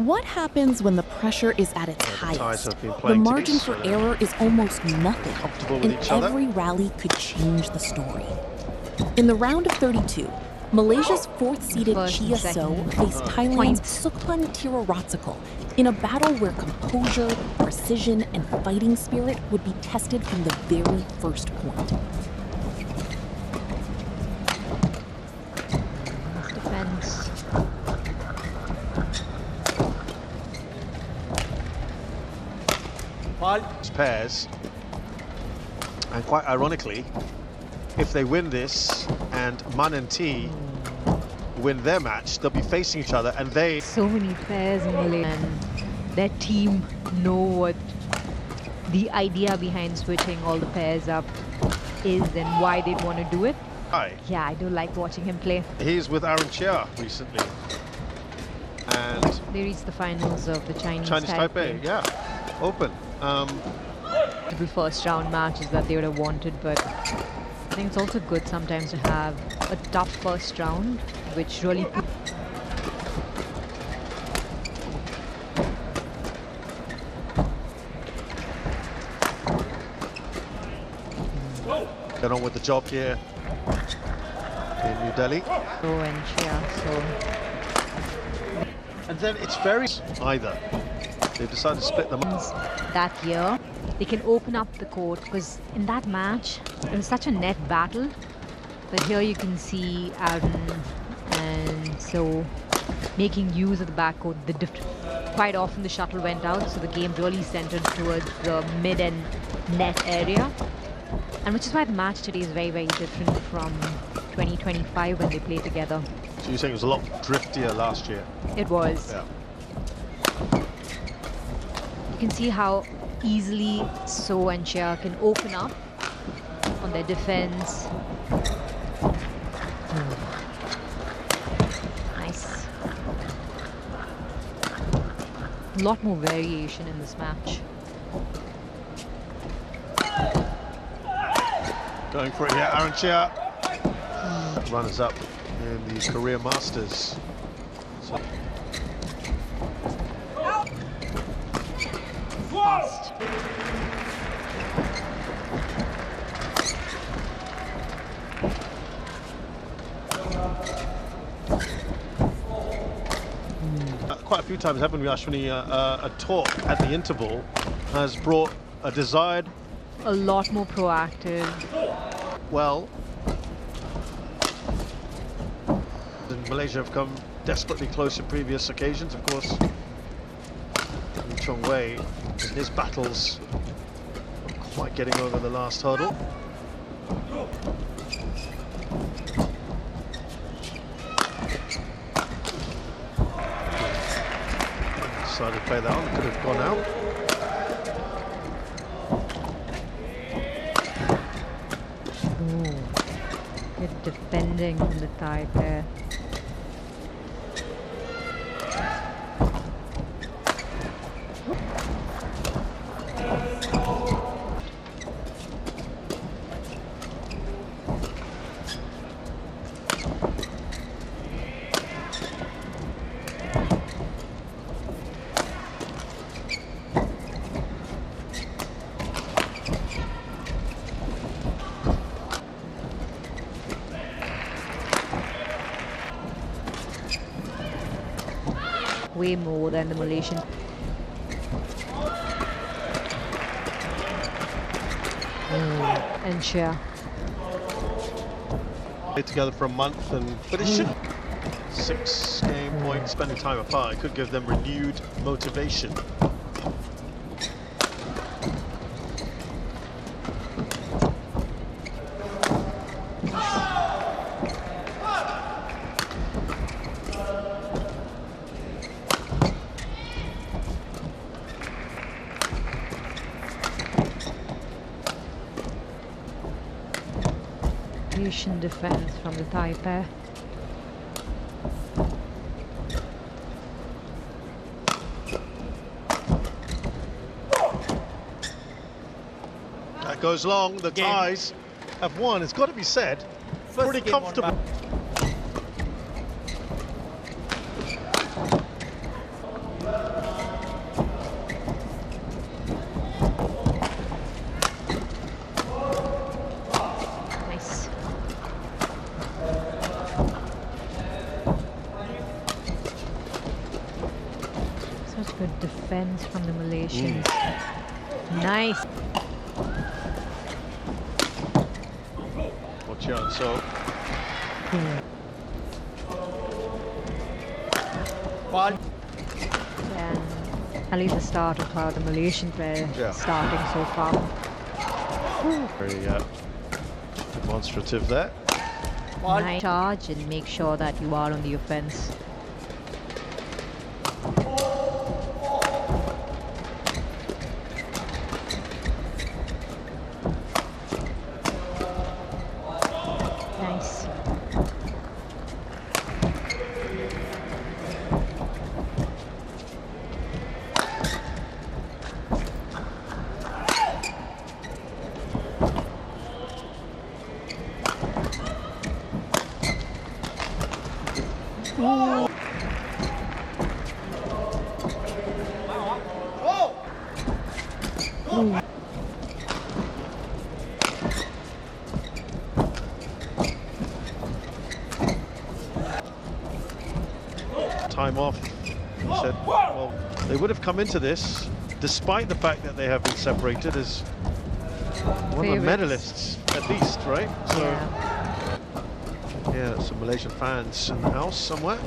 What happens when the pressure is at its highest? The The margin for error is almost nothing, comfortable with and each other. every rally could change the story. In the round of 32, Malaysia's fourth-seeded First and Chia second Soh faced Thailand's points. Sukphun Teeraratsakul in a battle where composure, precision, and fighting spirit would be tested from the very first point. Nice defense. Pairs, and quite ironically, if they win this and Man and T win their match, they'll be facing each other, and they... So many pairs in Malaysia, and their team know what the idea behind switching all the pairs up is and why they'd want to do it. Hi. Yeah, I do like watching him play. He's with Aaron Chia recently, and They reached the finals of the Chinese Taipei, yeah, Open. The first round matches that they would have wanted, but I think it's also good sometimes to have a tough first round, which really Get on with the job here in New Delhi. Soh and Chia Soh. And then it's very either. They've decided to split them up. That year, they can open up the court, because in that match, it was such a net battle. But here you can see Aaron and Soh making use of the backcourt. Quite often the shuttle went out, so the game really centered towards the mid and net area. And which is why the match today is very, very different from 2025 when they play together. So you're saying it was a lot driftier last year? It was. Yeah. You can see how easily Soh and Chia can open up on their defense. Nice. A lot more variation in this match. Going for it here, Aaron Chia. Runners up in the Career Masters. So Fast. quite a few times haven't we, Ashwini? A talk at the interval has brought a desired... A lot more proactive. Well, and Malaysia have come desperately close in previous occasions, of course. Chong Wei, in his battles, not quite getting over the last hurdle. Decided to play that on, could have gone out. Ooh, good defending from the Thai pair. Way more than the Malaysian. And Chia. Played together for a month, but it should 6 game points, spending time apart. It could give them renewed motivation. Patient defense from the Thai pair. That goes long. The Thais have won. It's got to be said. Pretty comfortable. the Malaysians. Nice. For Chia Soh. And at least the start of how the Malaysian player starting so far. Very demonstrative there. Nice charge and make sure that you are on the offense. Nice. Time off. He said, well, they would have come into this, despite the fact that they have been separated, as one of the medalists, at least, right? So, yeah, some Malaysian fans in the house somewhere.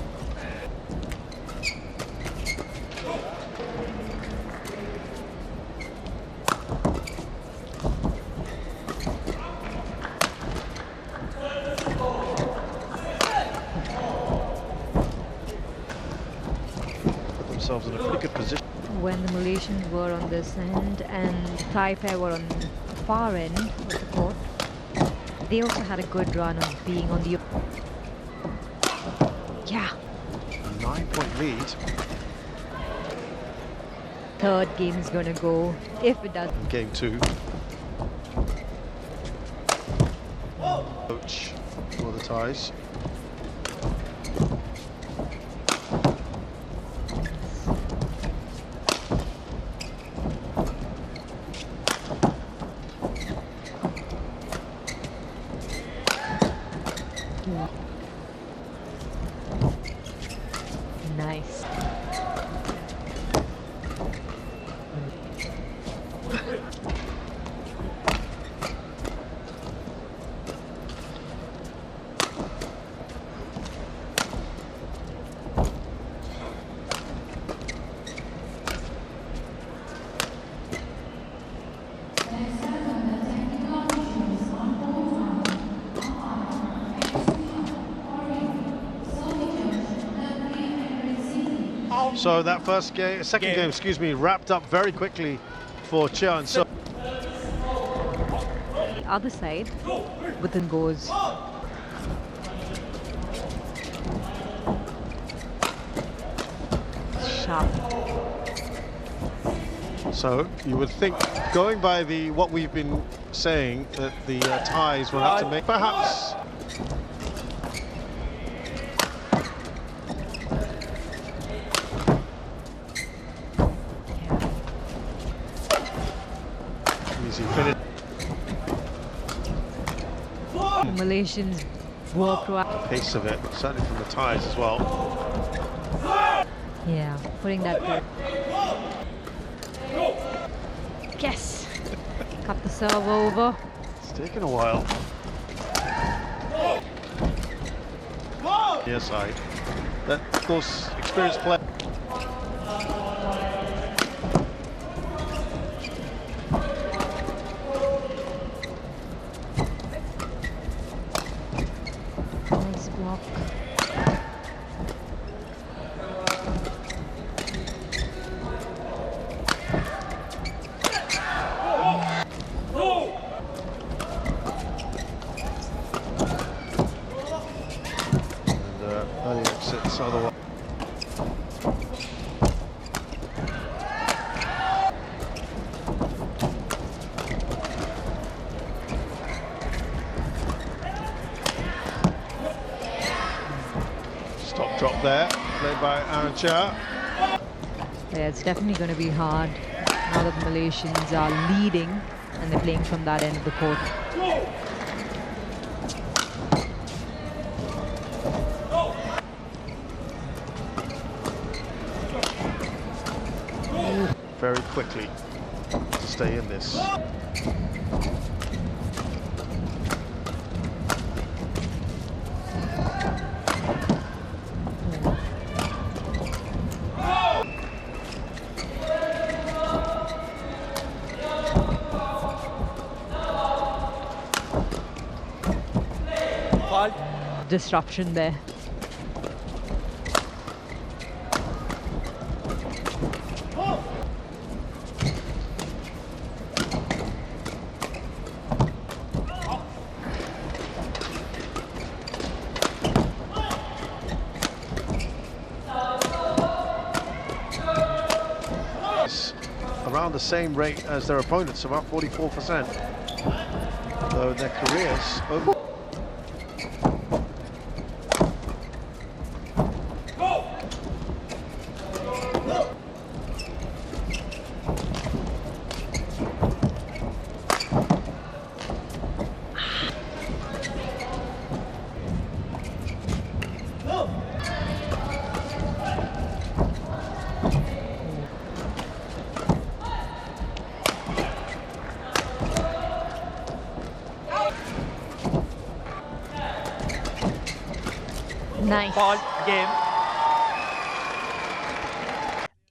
Themselves in a pretty good position. When the Malaysians were on this end and the Thai pair were on the far end of the court, they also had a good run of being on the... Yeah. 9-point lead. Third game is going to go, if it does. Game 2. Coach for the Thais. Nice. So that second game, excuse me, wrapped up very quickly for Chia Soh. The other side, within goes. Sharp. So you would think, going by what we've been saying, that the Thais will have to make perhaps. Finish. The Malaysians work right. Pace of it, certainly from the Thais as well. Yeah, putting that good. Yes! Cut the serve over. It's taken a while. Yes, that, of course, experienced play. Nice block. Early exits otherwise. Stop drop there, played by Aaron Chia. Yeah, it's definitely going to be hard now that the Malaysians are leading and they're playing from that end of the court. very quickly to stay in this. Disruption there. Around the same rate as their opponents, about 44%. Though their careers over. Nice. Ball game.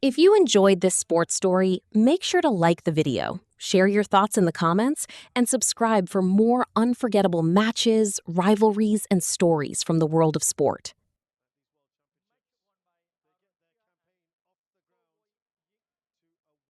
If you enjoyed this sports story, make sure to like the video, share your thoughts in the comments, and subscribe for more unforgettable matches, rivalries, and stories from the world of sport.